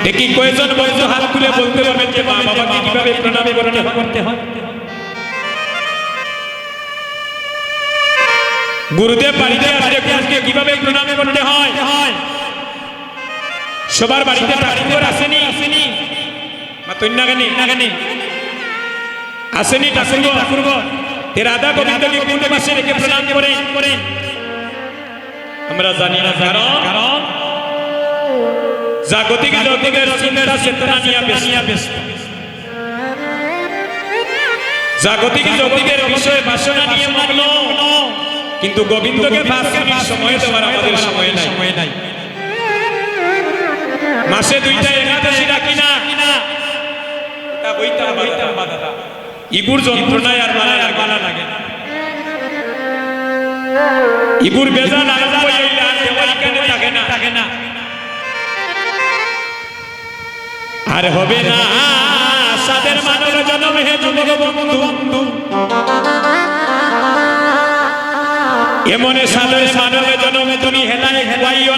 দেখি কয়জন বন্ধু হাত তুলে বলতে পারবেন যে মা বাবাকে কিভাবে প্রণাম করতে হয়? গুরুদেব বাড়িতে আসলে গুরুকে কিভাবে প্রণাম করতে হয়? সবার বাড়িতে ঠাকুর আসেনি? মাতুন্না গানি আসেনি ঠাকুর রাধা গোবিন্দকে কোন পাশে রেখে প্রণাম করেন? আমরা জানি না, কারণ জাগতিক জগতের চিন্তা চেতনা নিয়ে ব্যস্ত, জাগতিক জগতের বিষয় বাসনা নিয়ে মগ্ন, কিন্তু গোবিন্দকে 5 মিনিট সময় দেওয়ার আমাদের সময় নাই। মাসে 2টা একাদশী রাখি না, তা বইতাম বাধা ইগুর যন্ত্রণায় আর ভালো লাগে না। ইগুর বেজান আর থাকে না আর হবে না সাদের মানব জন্ম হে যুবক বন্ধু, এমনে সাদের মানব জন্মে তুমি হেলায় হেলাইও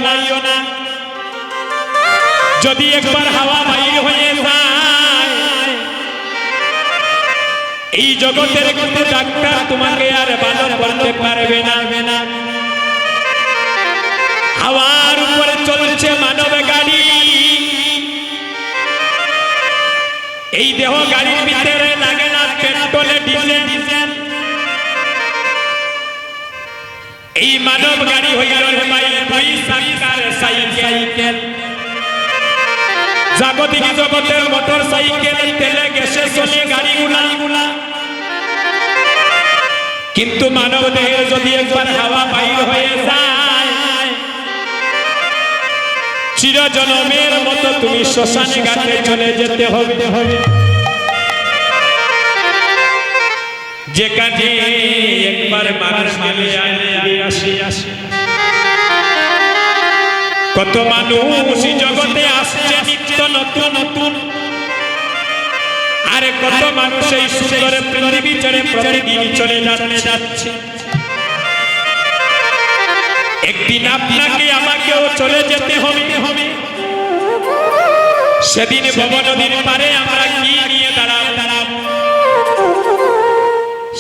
না। যদি একবার হাওয়া বাইর হয়ে যায়, এই জগতের কোনো ডাক্তার তোমাকে আর ভালো করতে পারবে না। হাওয়ার উপরে চলছে মানব গাড়ি, এই দেহ গাড়ির ভিতরে লাগে না পেট্রোল ডিজেল। এই মানব গাড়ি হইল দুই চাকার সাইকেল। জাগতিক জগতের মোটর সাইকেল তেলে গ্যাসে চলে গাড়িগুলা, কিন্তু মানব দেহে যদি একবার হাওয়া বাইর হয়ে যায়, চিরজনমের মতো তুমি শ্মশানে ঘাটে চলে যেতে হবে। যেখানে একবার মানুষ গেলে আসে, কত মানুষ জগতে আসছে নিত্য নতুন, আরে কত মানুষ এই সুন্দর পৃথিবী ছেড়ে প্রতিদিন চলে যাচ্ছে। একদিন আপনাকে আমাকেও চলে যেতে হবে। সেদিন ভব নদীর পারে আমরা কি নিয়ে দাঁড়াবো?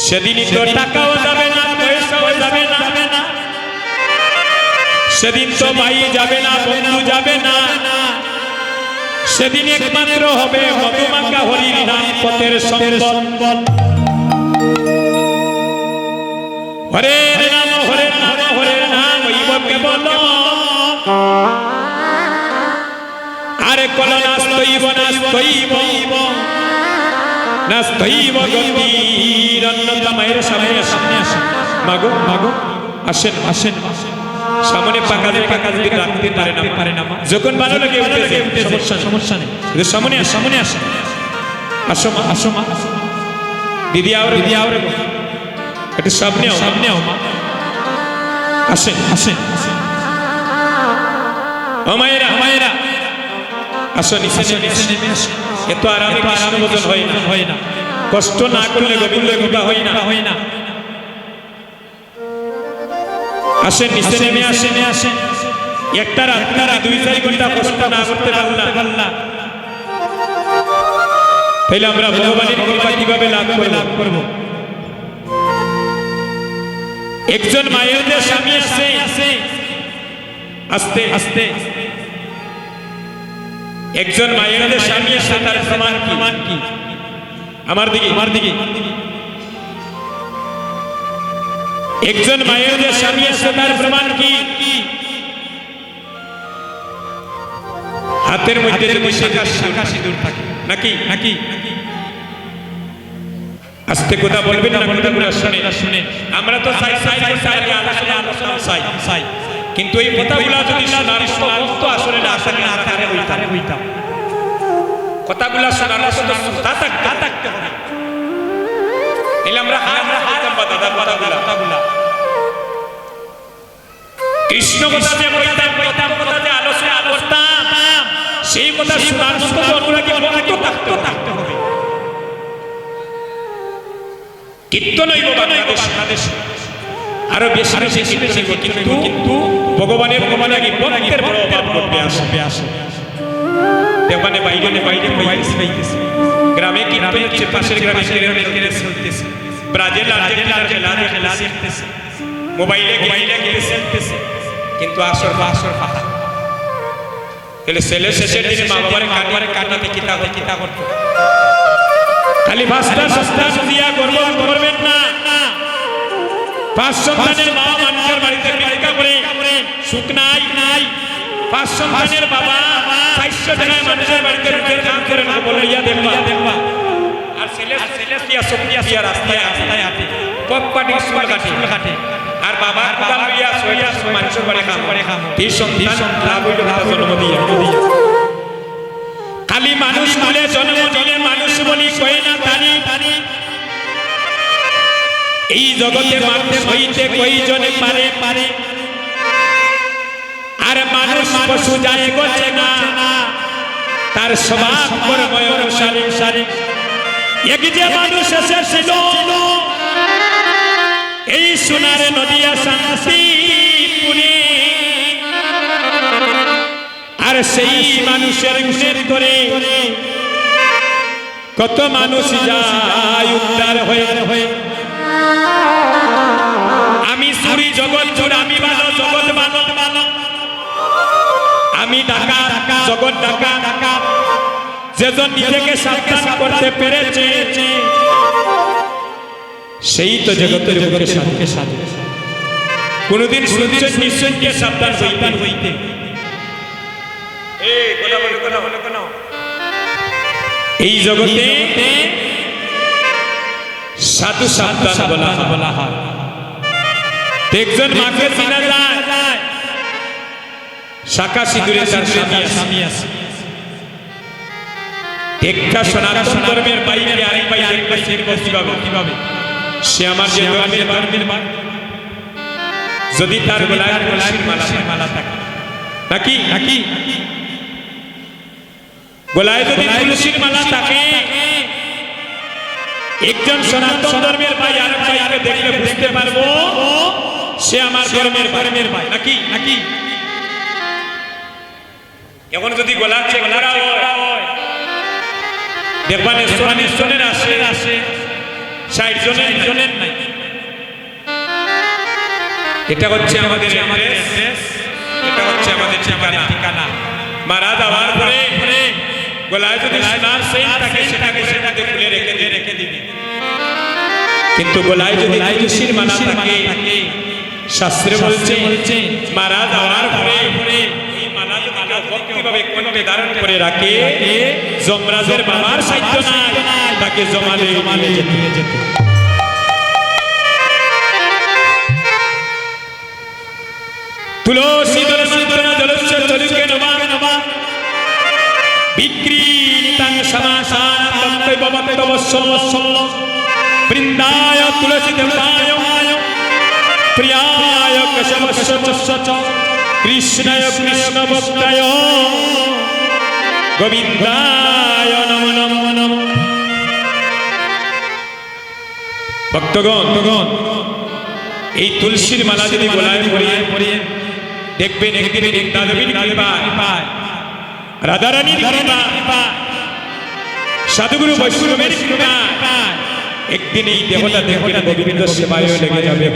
সেদিন তো টাকাও যাবে না, পয়সাও যাবে না, সেদিন তো ভাই যাবে না, বন্ধু যাবে না। সেদিন একমাত্র হবে মধুমাখা হরির নাম পথের সম্বল। হরে নাম হরে নাম হরে নাম হইব কেবল, আরে কল নাস্তইব গতির অন্যতমের সামনে মাগো আসেন সামনে পাকা রাখতে পারে না। যখন ভালো লাগে সমস্যা নেই, সামনে আসো মা। দিদি আওরে একটু সামনে মা। আসেন ও মায়েরা আসো নিচে নেমে আসো। এত আরামে ভোজন হয় না, কষ্ট না করলে গোবিন্দ কৃপা হয় না। আসেন নিচে নেমে আসেন। একটা রাত 2-4 ঘন্টা কষ্ট না করতে পারলাম, তাহলে আমরা ভগবানের কৃপা কিভাবে লাভ করব? একজন মায়ের যে স্বামী আসে আস্তে একজন মায়ের যে স্বামী আসে তার প্রমাণ কি? আমার দিকে একজন মায়ের যে স্বামী আসে তার প্রমাণ কি? হাতের মধ্যে যদি শাখা সিঁদুর থাকে নাকি আস্তে কথা বলবেন না, কথাগুলো শুনে আমরা তো চাই কিন্তু এই কথাগুলো যদি শোনার সমস্ত আসলে না হইতাম কথাগুলো শোনার তা থাকতে হবে। এলে আমরা কৃষ্ণ কথা যে বলতাম, কথা যে আলোচনা করতাম, সেই কথা শোনার মতো অনুরাগী থাকতে হবে। কীর্তন হইব বাংলাদেশ আরো বেশি কিন্তু ভগবানের ভক্তের বড় অভাব আসে। দেওয়ানে বাইরে মোবাইল চালাইতেছে গ্রামে কীর্তন হচ্ছে পাশের গ্রামে চলতেছে ব্রাজিল আর্জেন্টিনার খেলা দেখতেছে মোবাইলে খেলতেছে কিন্তু আসর ফাঁকা তাহলে ছেলে শেষের দিনে মা বাবার কাটাতে কিতা করতো খালি ভাস্তা সস্তা দিয়া করবেন না পাঁচ সন্তানের মা মানুষের বাড়িতে ভিক্ষা করে সুখ নাই পাঁচ সন্তানের বাবা 400 টাকায় মানুষের বাড়িতে রুটির কাম করে না বলিয়া দেখবা আর ছেলে দিয়া রাস্তায় হাঁটে পপ পাটি চুল কাটে আর বাবা কুদাল লইয়া সইয়া মানুষের বাড়ি খাম এই সন্তান লাভ হইল জন্ম দিয়া খালি মানুষ বলে জন্ম দিলে মানুষ বলি কয় না তানি এই জগতে মানুষ হইতে কয়জনে পারে আর মানুষ পশু যায় গছে না তার স্বভাব কর্ময় অনুসারে এক যে মানুষ এসেছিল এই সোনার নদিয়া শান্তিপুরে আর সেই মানুষের গুণের করে কত মানুষ যায় উদ্ধার হয়ে আমি সুরি জগৎ জোড় আমি ভালো জগৎ ভালো আমি ডাকা জগৎ ডাকা যেজন নিজেকে সাবধান করতে পেরেছে সেই তো জগতের সাথে কোনদিন শুনছেন নিশ্চয়কে সাবধান হইতে এই জগতে সাধু সাবধান বলা হয় একজন মাকে চিনা যায় শাখা সিঁদুরে তার স্বামী আছে একটা সনাতন ধর্মের বাইরে আরেক ভাই কিভাবে সে আমার যে ধর্মের যদি তার গলায় মালা থাকে নাকি গলায় যদি তুলসীর মালা থাকে একজন সনাতন ধর্মের ভাই আরেক ভাইকে দেখলে বুঝতে পারবো সে আমার ধর্মের ভাই নাকি এখন যদি গলা হয় দেখবেন জনের আসে 60 জনের নাই এটা হচ্ছে আমাদের এটা হচ্ছে আমাদের ঠিকানা মারা যাওয়ার পরে গলায় যদি সোনার চেইন থাকে সেটাকে খুলে রেখে দিবে কিন্তু গলায় যদি তুলসীর মালা থাকে শাস্ত্রে বলছে মারা যাওয়ার পরে এই মালা যদি ভক্তিভাবে কণ্ঠে ধারণ করে রাখে যমরাজের বাবার সাধ্য নাই তাকে জমালে যেতে তুলসী দল মন্ত্রণা জলস্য চলুকে নমা বিক্রীতাং সমাসান তত্ত্বৈব বক্তব্য বৃন্দায় তুলসী দেবায় প্রিয়ায় কেশবস্য কৃষ্ণায় কৃষ্ণ ভক্তায় গোবিন্দায় নমো নমো ভক্তগণ এই তুলসীর মালা যদি গলায় পরিয়ে দেখবেন একদিন দেবীর কৃপায় রাধারানীর কৃপা সাধুগুরু বৈষ্ণবের কৃপা একদিন এই দেবতা দেখবেন গোবিন্দ সেবায় লেগে যাবে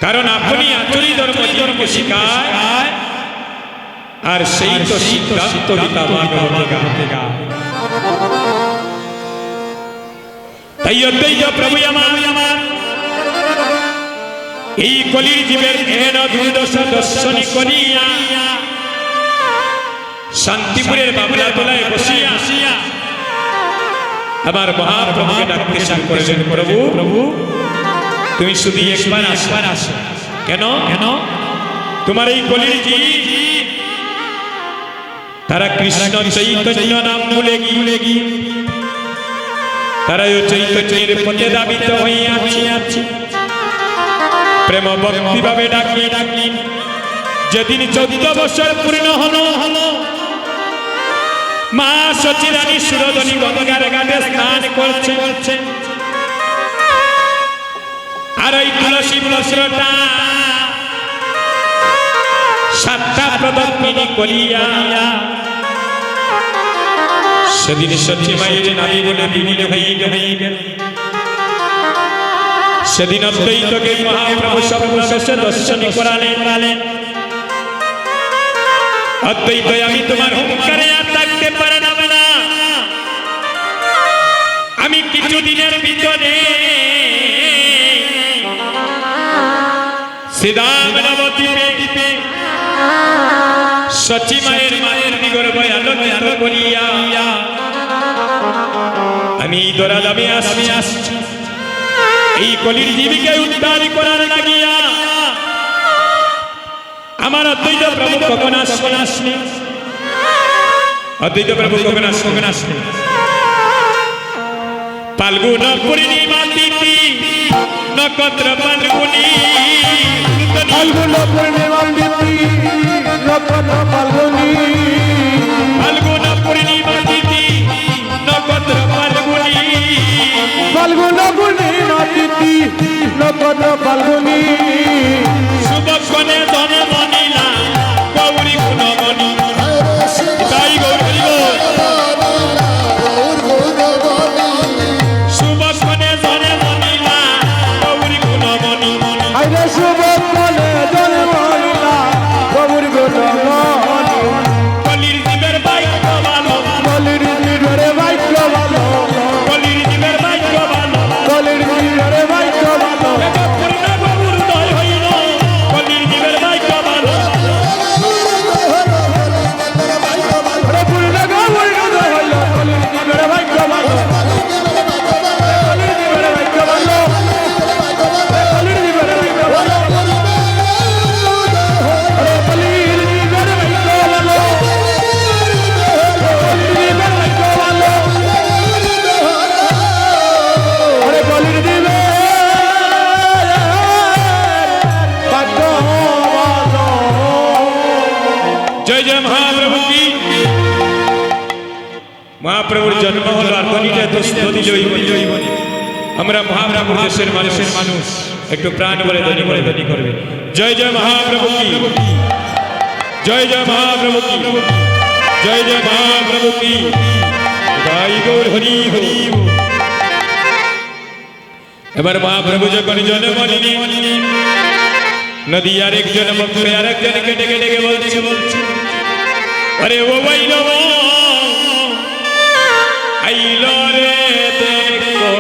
কারণ আপনি আচরি ধর্মকে শিখায় আর সেই তো সিদ্ধান্ত তাই প্রভু আমার এই কলির জীবের ঘেন দুর্দশা দর্শনী করিয়া শান্তিপুরের বাবলা তোলায় বসিয়া আমার মহাপ্রভুকে ডাকতে শুরু করেছেন প্রভু তুমি শুধু একবার আসো কেন তোমার এই কলির জীব তারা কৃষ্ণ চৈতন্য নাম ভুলে গিয়ে তারা চৈতন্যের পথে দাবিত হইয়াছে প্রেম ভক্তি ভাবে ডাকি যেদিন 14 বছর পূর্ণ হলো মা সচিরানী সুরধনী গঙ্গার ঘাটে স্নান করছে আর এই তুলসী পত্রটা সাতটা প্রদক্ষিণী করিয়া সেদিন সত্যি মায়ের নারী বলে বিলীন হয়ে গেল। সেদিন অদ্বৈতকে মহাপ্রভু সর্বশেষে দর্শনী করালেন। অদ্বৈত আমি তোমার হুঙ্কারে আর থাকতে পারলাম না, আমি কিছুদিনের ভিতরে সিদামনবদ্বীপে সচি মায়ের নিগর্ভ আলোকিত করিয়া আমি দরাদামে আসছি। এই কলির জীবিকে উদ্ধার করার লাগিয়া আমার অদ্বৈত প্রভু কখন আসলে, অদ্বৈত প্রভু কখন আসলে? ফাল্গুন পূর্ণিমা তিথি নক্ষত্র ফাল্গুনি, ফাল্গুন পূর্ণিমা তিথি নক্ষত্র ফাল্গুনি, ফাল্গুন পূর্ণিমা তিথি নক্ষত্র ফাল্গুনি, ফাল্গুন পূর্ণিমা তিথি নক্ষত্র ফাল্গুনি। শুভক্ষণে জন্ম নিলা গৌরী গুণমণি, তাই গৌরী শুভক্ষণে জন্ম নিলা গৌরী গুণমণি, আইরে শুভক্ষণে জন্ম নিলা গৌরী গুণমণি। কলির জীবের বাক্য ভালো, কলির জীবের বাক্য ভালো, কলির জীবের বাক্য ভালো, কলির জীবের বাক্য ভালো। পূর্ণ গৌর দয় হইল কলির জীবের বাক্য ভালো, আরে পূর্ণ গৌর হৃদয় হইল কলির জীবের বাক্য ভালো, কলির জীবের বাক্য ভালো, কলির জীবের বাক্য ভালো, আরে কলির জীবের বাক্য ভালো, কলির জীবের বাক্য ভালো, আরে কলির জীবের বাক্য ভালো। জয় জয় মহাপ্রভু কি। মহাপ্রভুর জন্ম হলো আর কলিটা তো ধ্বনি লইবনি। আমরা মহাপ্রভুর দেশের মানুষ একটু প্রাণ বলে ধ্বনি করবে। জয় জয় মহাপ্রভু কি, জয় জয় মহাপ্রভু কি, জয় জয় মহাপ্রভু কি। গাই গৌর হরি হরি। এবার মহাপ্রভু যখন জন্ম নিলেন, নদী আরেকজন মুখে আরেকজনকে ডেকে ডেকে বলছে, আরে ও বাইল আইল রে দেখো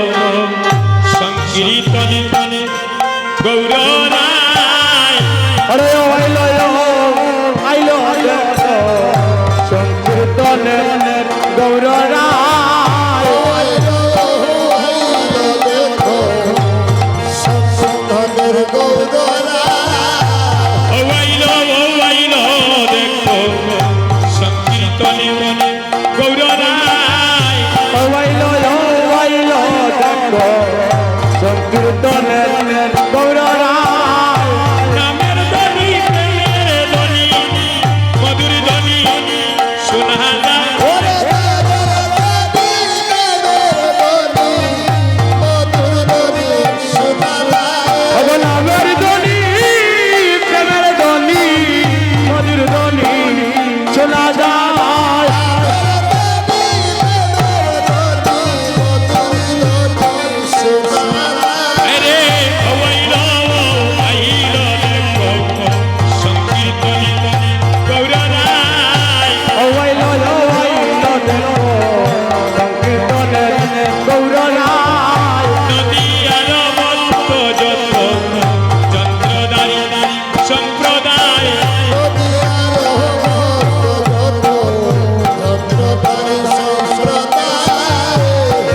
সংকীর্তনে গৌররায়, আরে আইলো আইলো দেখো সংকীর্তনের গৌররায়, ও আইল দেখো সংকীর্তনে গৌররায়, আইলো দেখো সংকীর্তনের গৌররায়। নামের ধ্বনি প্রেমের ধ্বনি মধুর ধ্বনি শোনা যায়, নামের ধ্বনি প্রেমের ধ্বনি মধুর ধ্বনি শোনা যায়। আরে ও আইল দেখো সংকীর্তনে গৌররায়, আইলো দেখো সংকীর্তনের গৌররায়। নদী আর মন্ত যত যন্ত্রদারি সম্প্রদায়,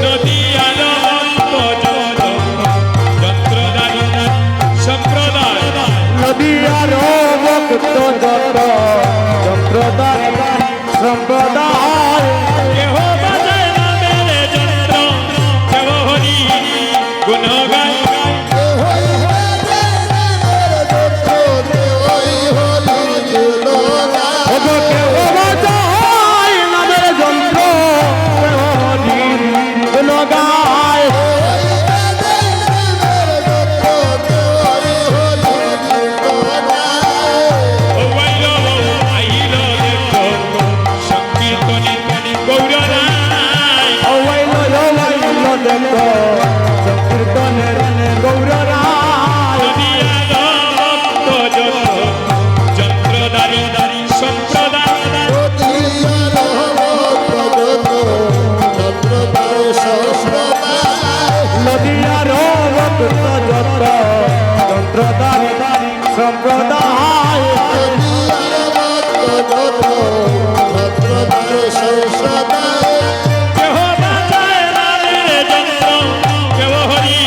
নদী আর মন্ত যত যন্ত্রদারি সম্প্রদায়, নদী আর ভক্ত যত সম্প্রদায় সম্প্রদায়। কেহ বাজায় নামের যন্ত্র, কেহ হরি গুণ গায়, ওগো কেউ বাজায় নামের যন্ত্র, কেউ হরির গুণ গায়। ও আইল সম্প্রদায় কেহ বাজায় নামের যন্ত্র, কেহ হরি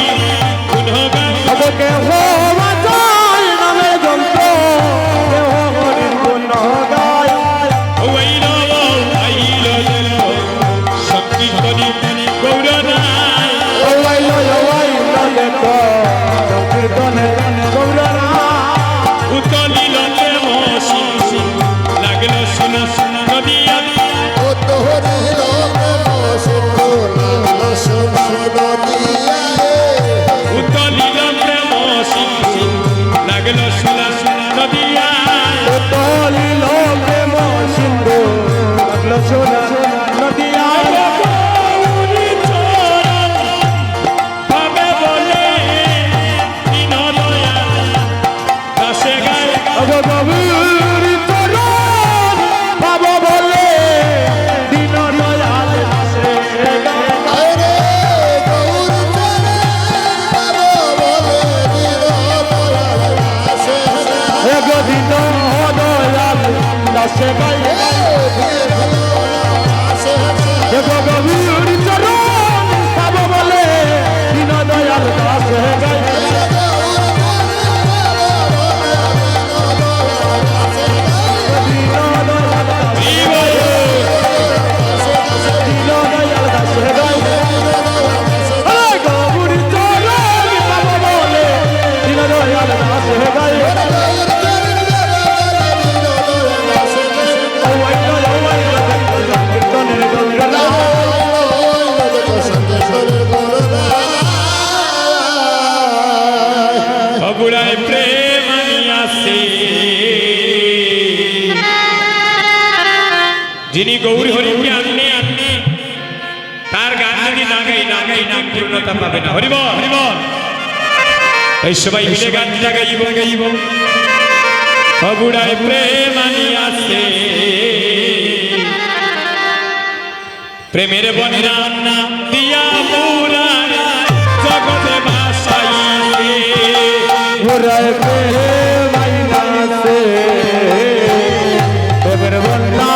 গুণগান। কেহ বাজায় নামে যন্ত্র কেহ হরির গুণ গায় ওইল আইল সংকীর্তনী গৌরনায়। ওয়াইল ওয়াইল দেখো সংকীর্তনে গৌরনা উতলিল প্রেম শিশি, লাগলো শোনা শোনা নদিয়া। উতলিল প্রেম শিশি, লাগলো শোনা শোনা নদিয়া। তলিল প্রেম সিন্ধু লাগলো সোনা নদিয়া গৌরী চরণ ভাবে বলে দীন দয়াল দাসে গায়। গভীর চরণ ভাব বলে দিন দয়াল দাসে দিন দয়াল দাসে গায় গভীর চরণ ভাব বলে দিন দয়াল দাসে গায় দিন দয়াল দাসে গায় গভীর চরণ ভাব বলে দিন দয়াল দাসে গায় অবুড়ায় প্রেম আনিয়াছে, যিনি গৌরী হরিকে আনলে আনলে তার গান যদি না গাই না গাই না পূর্ণতা পাবে না। হরিবল হরিবল, এই সবাই মিলে গানটা গাইব গাইব। অবুড়ায় প্রেম আনিয়াছে, প্রেমের বন্যা দিয়া পুরায় জগতে ভাসাইলে। ঘুরায় মাইনাছে এবার বন্যা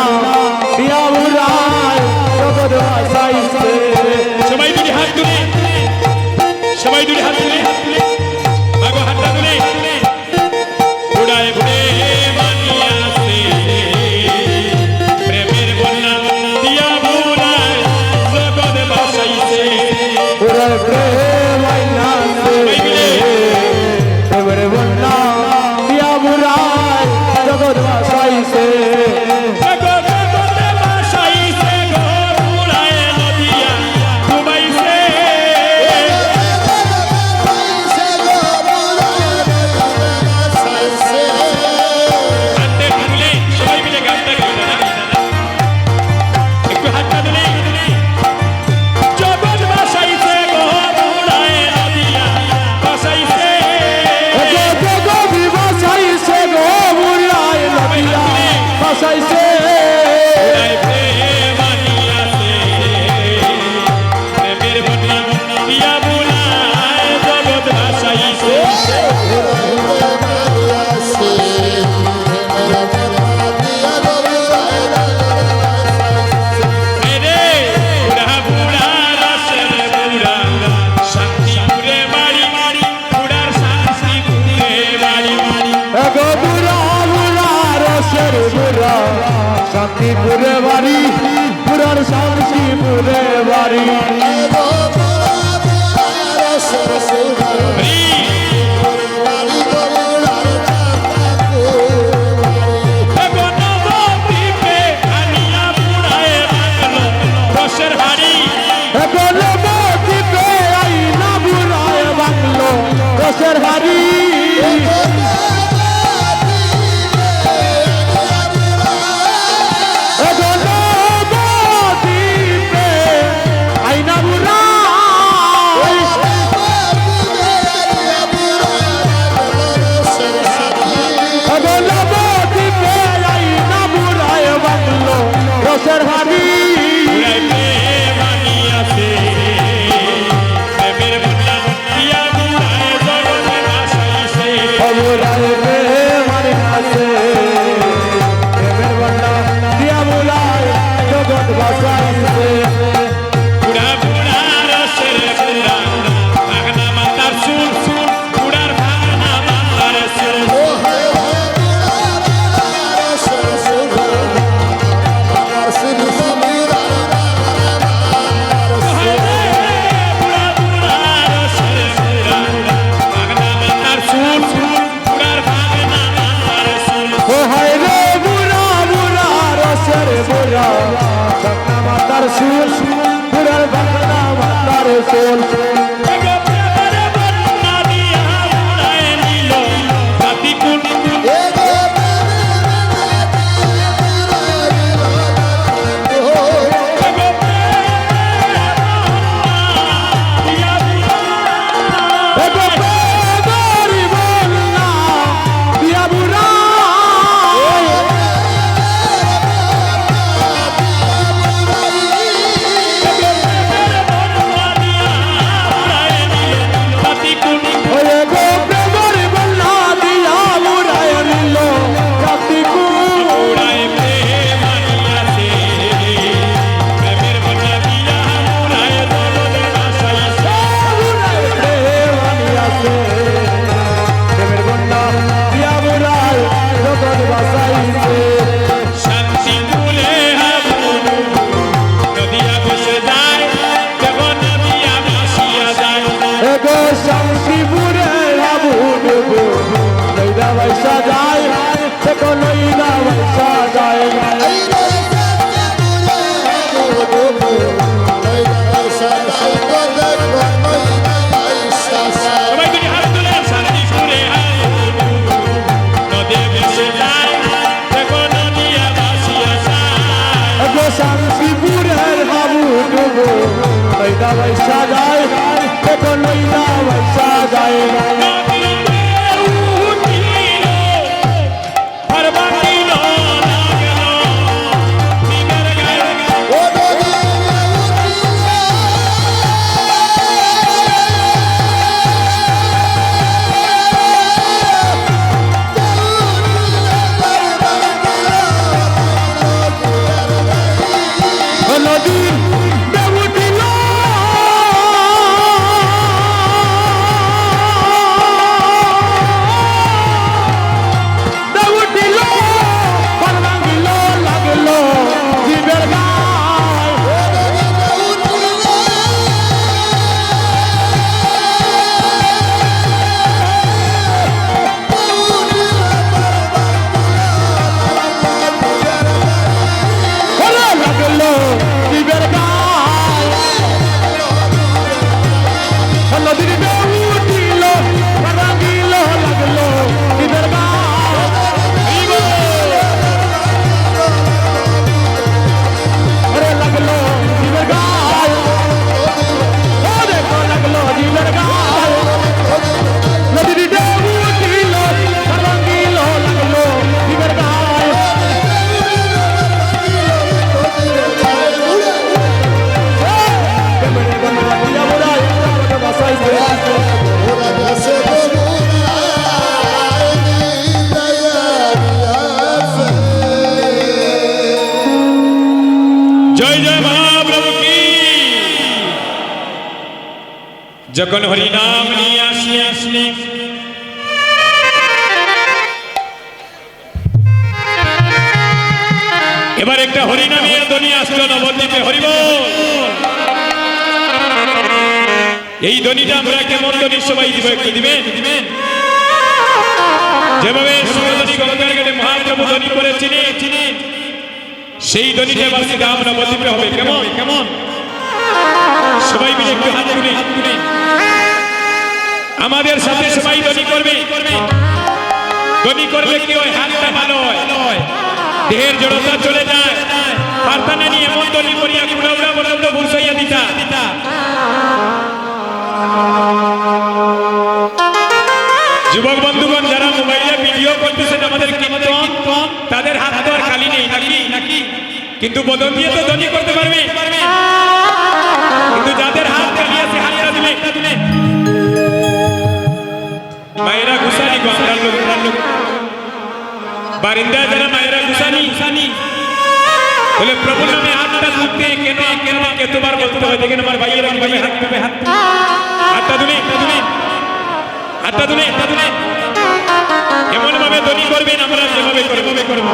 দিয়া উড়ায় জগৎ ভাসাইছে সবাই দুটি হাত তুলে, সবাই দুটি হাত তুলে, আগো হাতটা তুলে। উড়ায় প্রেম আনিয়াছে, প্রেমের বন্যা দিয়া পুরায় জগতে ভাসাইছে। ঘুরায় মাইনাছে এবার বন্যা দিয়া উড়ায় জগৎ ভাসাইছে জগতে ভাসাইছে গো, উড়ায় নদিয়া ডুবাইছে। হাতটা তুলে, সবাই মিলে গানটা গাইব না? একটু হাতটা তুলে। জগৎ ভাসাইছে গো, উড়ায় নদিয়া ভাসাইছে। ভাসাইছে গো উড়ায় নদিয়া ভাসাইছে উড়ায় প্রেম আনিয়াছে, প্রেমের বন্যা দিয়া বুলায় জগৎ ভাসাইছে। রে বুড়া বুড়া রাসের বুড়া, শান্তিপুরে বাড়ি বাড়ি, বুড়ার শান্তিপুরে বাড়ি বাড়ি। এগো বুড়া বুড়া রসের বুড়া শান্তিপুরে বাড়ি বুড়ার শান্তিপুরে বাড়ি হরি এগো নবদ্বীপে আনিয়া বুড়ায় বাংলো রসের হাড়ি। এগো নবদ্বীপে আইনা বুড়ায় বাংলো রসের হাড়ি এগো নবদ্বীপে আইনা বুড়া হইয়া সপনা মাতার সুর পুরার বাংলা মাতার সোল যখন হরিনাম নিয়ে আসলে এবার একটা হরিনামের ধ্বনি আসলো নবদ্বীপে। হরিবল, এই ধ্বনিটা আমরা কেমন ধ্বনি সবাই দিব, একটু দিবেন? যেভাবে সুরধ্বনি গঙ্গার ঘাটে মহাপ্রভু ধ্বনি করেছিলেন সেই ধ্বনিটা বাসি দাম নবদ্বীপে হবে। কেমন কেমন সবাই মিলে একটু হাত তুলে আমাদের সাথে সবাই ধ্বনি করবে। ধ্বনি করলে কি হয়, হাতটা ভালো হয়, দেহের জড়তা চলে যায়। প্রার্থনা নিয়ে এমন ধ্বনি করিয়া উড়া উড়া বলে উড়া ঘুষাইয়া দিতা। যুবক বন্ধুগণ যারা মোবাইলে ভিডিও করতেছেন আমাদের কীর্তন, তাদের হাত তো আর খালি নেই নাকি? কিন্তু বদন দিয়ে তো ধ্বনি করতে পারবে। কিন্তু যাদের হাত খালি আছে হাতটা দিলে মায়েরা ঘুষানি লোক বারিন্দায় যারা মায়েরা ঘুষানি বলে প্রভু নামে হাতটা তুলতে কেন এতবার বলতে হয়? দেখেন আমার ভাইয়েরা হাতটা তুলে এমন ভাবে ধ্বনি করবেন আমরা যেভাবে করবো।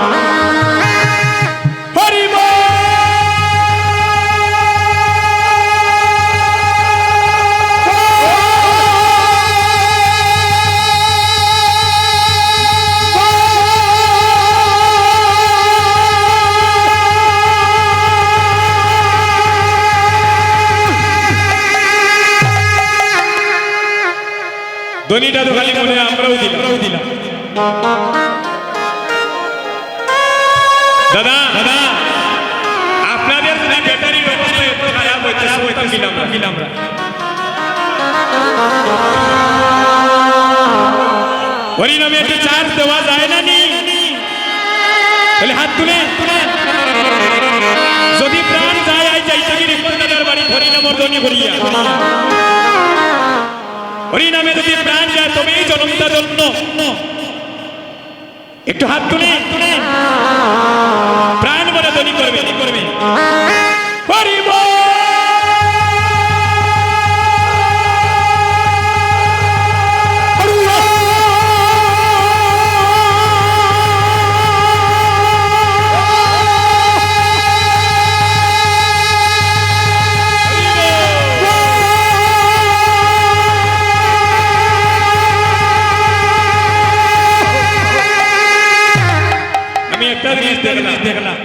ধনীটা তো খালি মনে আমরাও দিলাম দাদা দাদা আপনাদের যদি ব্যাটারির অবস্থা এত খারাপ হইতে গেলাম হরিনামে একটু চার্জ দেওয়া যায় না নি তাহলে হাত তুলে যদি প্রাণ যায় আই যাইতে গিয়ে দাদার বাড়ি হরিনামর ধ্বনি করিয়া হরিনামে যদি প্রাণ যায় তবেই জনমটা জন্ম একটু হাত তুলে প্রাণ বলে ধ্বনি করবে হরি বল দেখলাম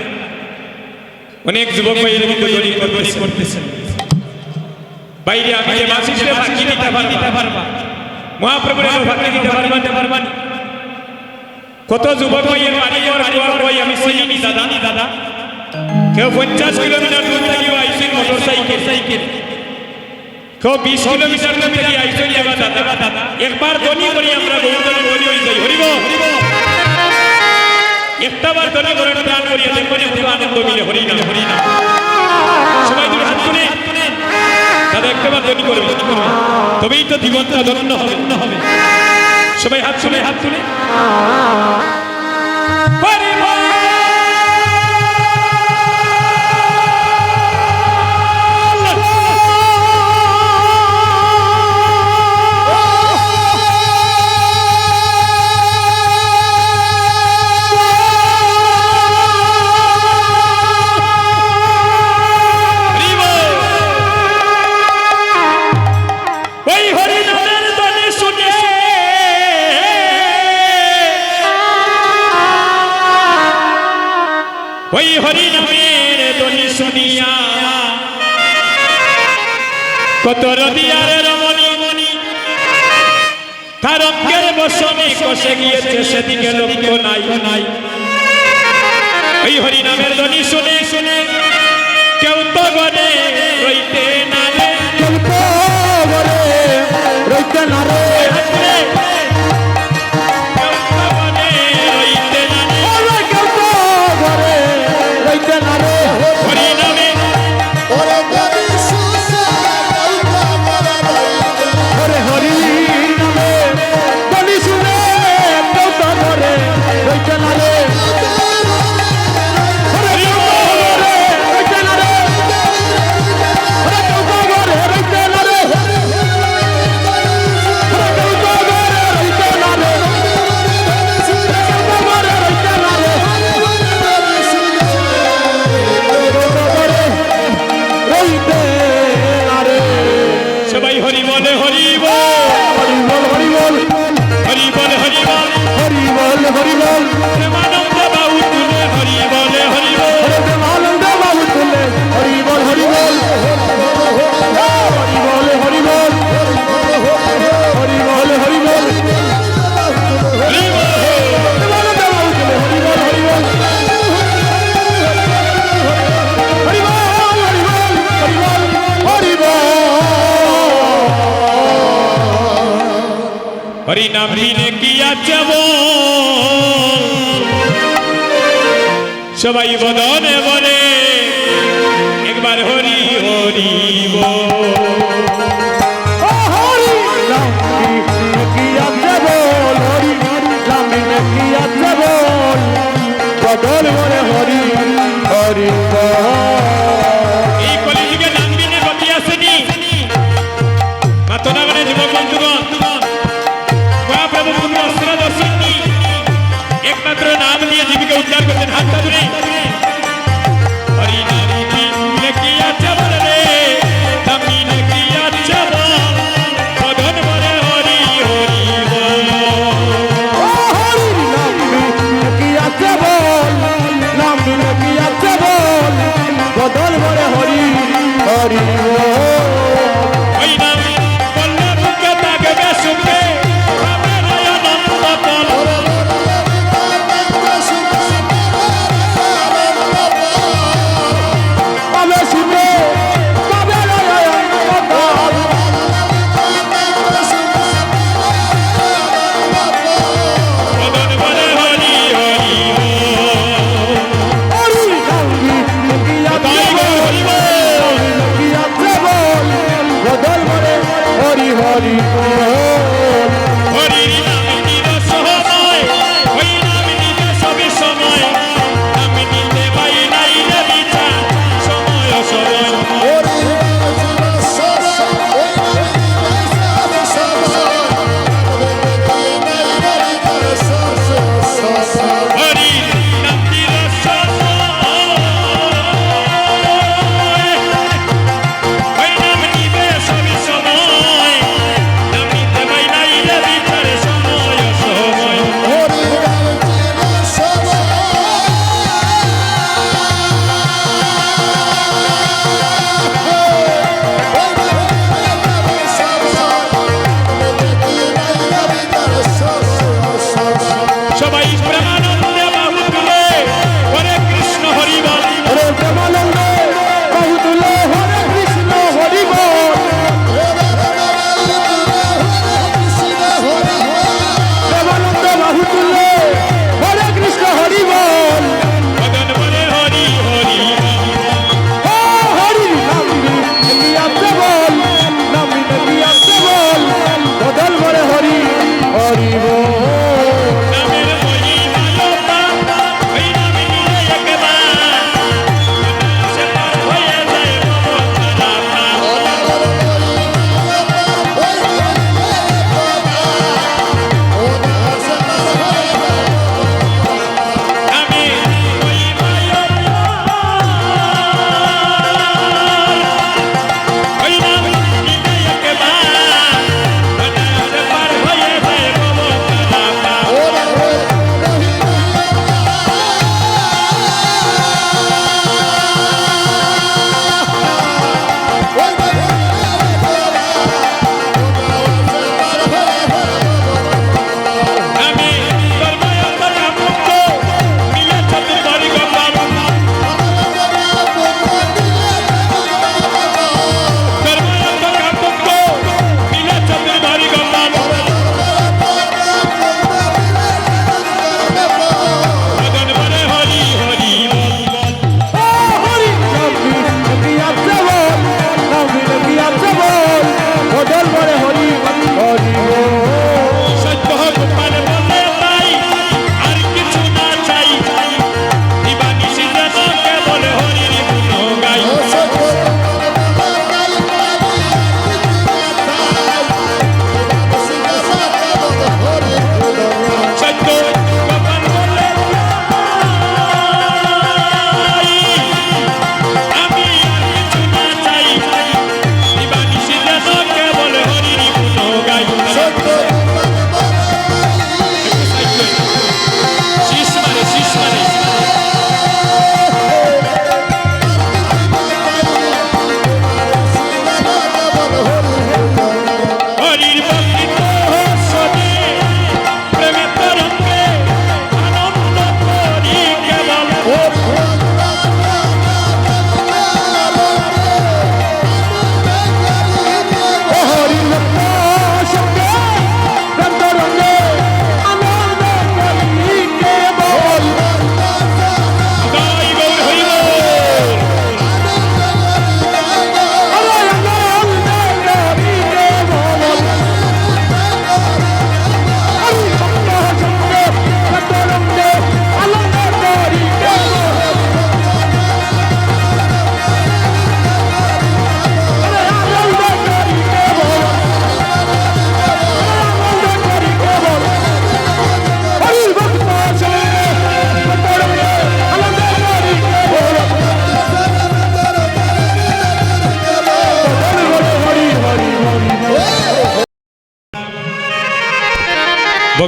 অনেক যুবক ভাই এরকম তৈরি করতেছেন বাইরে আমি যে মাসিসে বাকি দিতে পারবা মহাপ্রভুর ভক্তি দিতে পারবা কত যুবক ভাইয়ের বাড়ি ভাই আমি চিনি দাদা কেউ 50 কিলোমিটার দূর থেকে আইছেন মোটরসাইকেল কেউ 20 কিলোমিটার দূর থেকে আইছেন দাদা একবার ধ্বনি করি আমরা গৌরদন ধ্বনি হয়ে যাই হরিব একটাবার ধ্বনি করে প্রাণ করিয়া দেখবেন কত আনন্দ মিলে হরিনাম সবাই দুটো হাত তুলে দাদা একটাবার ধ্বনি করবে তবেই তো জীবনটা ধন্য হবে সবাই হাত তুলে হরি বল ওই হরি নামের ধ্বনি শুনিয়া কত রদিয়ার রমণী তার অঙ্গের বসনে কষে গিয়েছে সেদিকে লক্ষ্য নাই ওই হরি নামের ধ্বনি শুনে কেউ তো গনে রইতে না রে हरि नाम ने किया चबो सबाई बदने बोले एक बार हरि हरि बोल बदल बोले हरि हरि এই কলিযুগে নাম বিনে গতি আসেনি মাতনা মানে যুবক বন্ধুগণ মহাপ্রভু পুত্র অস্ত্র দর্শননি একমাত্র নাম দিয়ে জীবিকা উদ্ধার করতেন হাত ধরে হরি নাম বিনে কিয়া চবল রে নাম বিনে কিয়া চবল বদল বলে হরি হরি বল হরি নাম বিনে কিয়া চবল নাম বিনে কিয়া চবল বদল বলে হরি হরি ওই নাম বললে মুখে থাকবে সুখে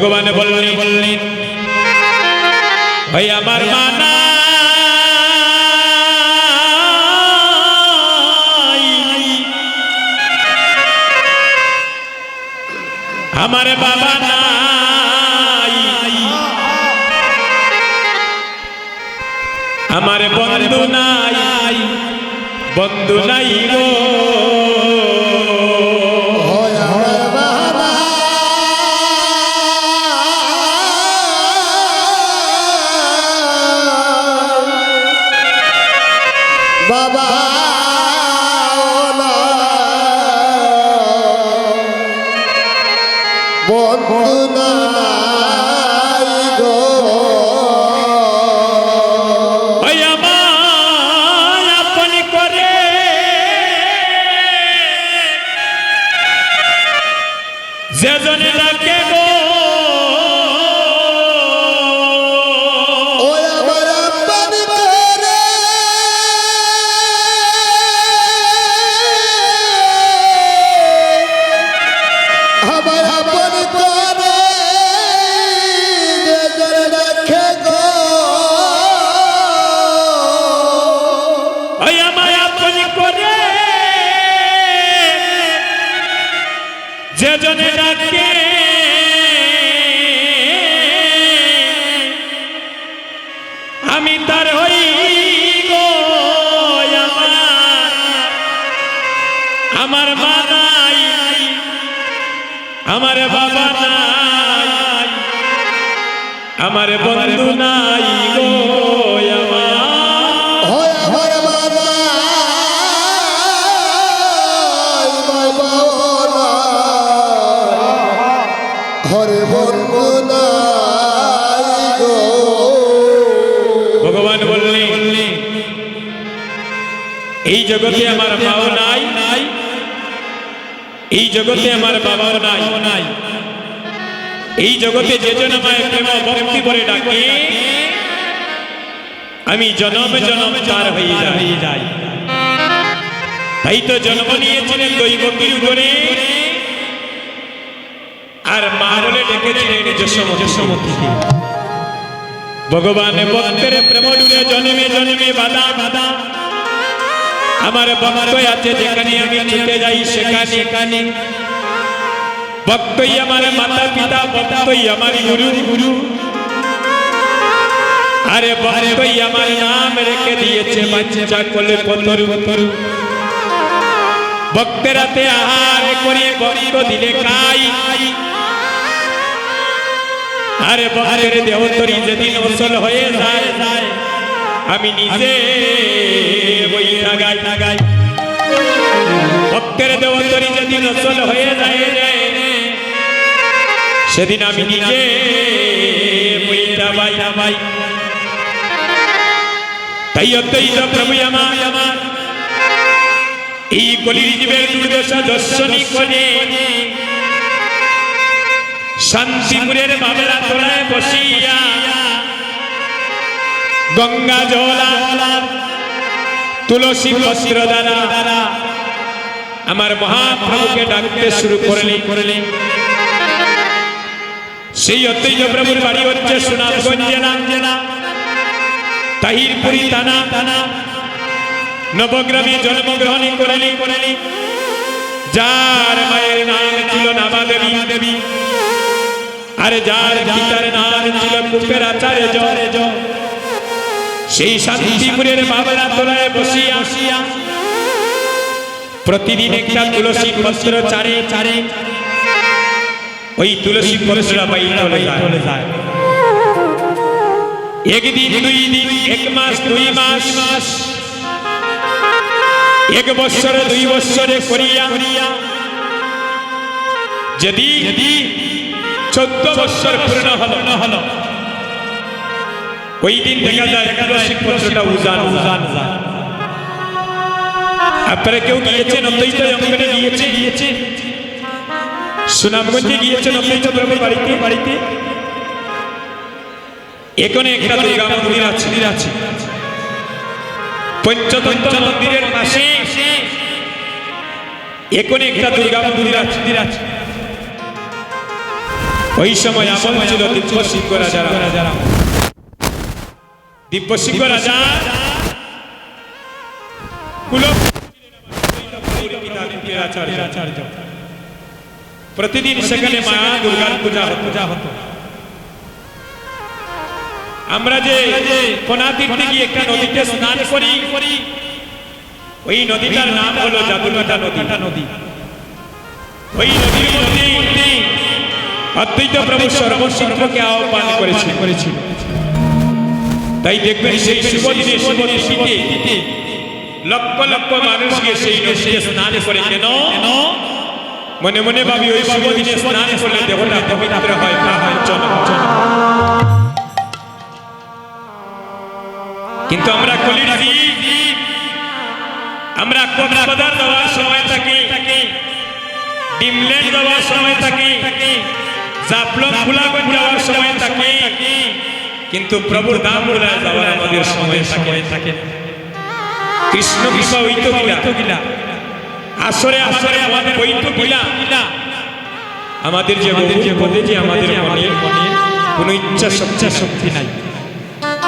ভগবান বললেন ওই আমার মা নাই, আমার বাবা নাই, আমার বন্ধু নাই, বন্ধু নাই গো। বাবা বন্ধু নাই গো, ওই আমার আপন করে যেজনে ডাকে গো, ওই আমার আপন করে আমার আপন করে যে জনে রাখে গো, ওই আমার আপন করে যেজনে ডাকে আমি তার হই গো। আমার মা নাই, আমার বাবা নাই, আমার বন্ধু নাই গো। হয় আমার বাবা বাবা হরে বন্ধু নাই গো, ভগবান বললেন এই জগতে আমার মাও নাই, এই জগতে আমার বাবাও নাই, এই জগতে যে জন আমায় প্রেম ভক্তি করে ডাকে আমি জনম জনম তার হয়ে যাই। তাই তো জন্ম নিয়েছিলেন দৈবকীর উপরে, আর মা বলে ডেকেছিলেন যশোমতীকে। ভগবান ভক্তের প্রেম ডুবে জন্মে জন্মে বাধা, আমার ভক্ত আছে যেখানে আমি ছুটে যাই সেখানে। ভক্তই আমার মাতা পিতা, ভক্তই আমার গুরু, আরে ভক্তই আমার নাম রেখে দিয়েছে বাচ্চা কোলে পতরু। ভক্তেরাতে আহার করে ভক্ত দিলে খাই, আরে ভক্তের দেহতরি যেদিন অচল হয়ে যায় আমি নিজে বইটা গাই। ভক্তের দেহতরি যেদিন অচল হয়ে যায় সেদিন আমি নিজে বইটা বাই। তাই অদ্বৈত প্রভু আমার এই কলির জীবের দুর্দশা দর্শনী করে শান্তিপুরের বাবেলা তোলায় বসিয়া গঙ্গা জলা তুলসী পত্র দ্বারা আমার মহাপ্রভুকে ডাকতে শুরু করলেন। সেই অদ্বৈত প্রভুর বাড়ি হচ্ছে সুনামগঞ্জ জেলা, তাহিরপুরি থানা, নবগ্রামে জন্মগ্রহণ করলেন। যার মায়ের নাম ছিল নামা দেবী, আর যার পিতার নাম ছিল কুপের আচার্য। সেই শান্তিপুরের বাবলা তোলায় বসিয়া প্রতিদিন একটা তুলসী পত্র চারে ওই তুলসী পত্র চলে যায়। একদিন, 2 দিন, 1 মাস, 2 মাস, 1 বৎসর, 2 বৎসরে করিয়া যদি 14 বৎসর পূর্ণ হলো ওই দিন দেখা যায় তুলসী পত্রটা উজান যায়। আপনারা কেউ গিয়েছেন অদ্বৈত অঙ্গনে গিয়েছে, সুনামগঞ্জে গিয়েছেন অদ্বৈত প্রভুর বাড়িতে। এখানে একটা দুর্গা মন্দির আছে, পঞ্চতন্ত্র মন্দিরের পাশে এখানে একটা দুর্গা মন্দির আছে। ওই সময় আমল ছিল দিব্য সিংহ রাজা দিব্য সিংহ রাজা প্রতিদিন সেখানে মা দুর্গার পূজা হতো আমরা যে কোনাতীর্থে গিয়ে একটা নদীতে স্নান করি ওই নদীটার নাম হলো জাদুলতা নদী ওই নদীর মধ্যে অদ্বৈত প্রভু সর্বসিংহকে আহ্বান করেছিল তাই দেখবেন সেই শুভ দিনে লক্ষ লক্ষ মানুষ গিয়ে সেই নদীতে স্নান করে কেন মনে মনে ভাবি ওই শুভ দিনে স্নান করলে দেহটা পবিত্র হয় কিন্তু আমরা কলির আমরা কক্সবাজার যাওয়ার সময় থাকি ডিমল্যান্ড যাওয়ার সময় থাকি জাফলং ফুলাগঞ্জ যাওয়ার সময় থাকি কিন্তু প্রভুর ধাম গুলায় যাওয়ার আমাদের সময় থাকে কৃষ্ণ কৃপা হইতো গিলা আসরে আমাদের হইতো গিলা আমাদের যে পদে যে আমাদের মনে কোনো ইচ্ছা শক্তি নাই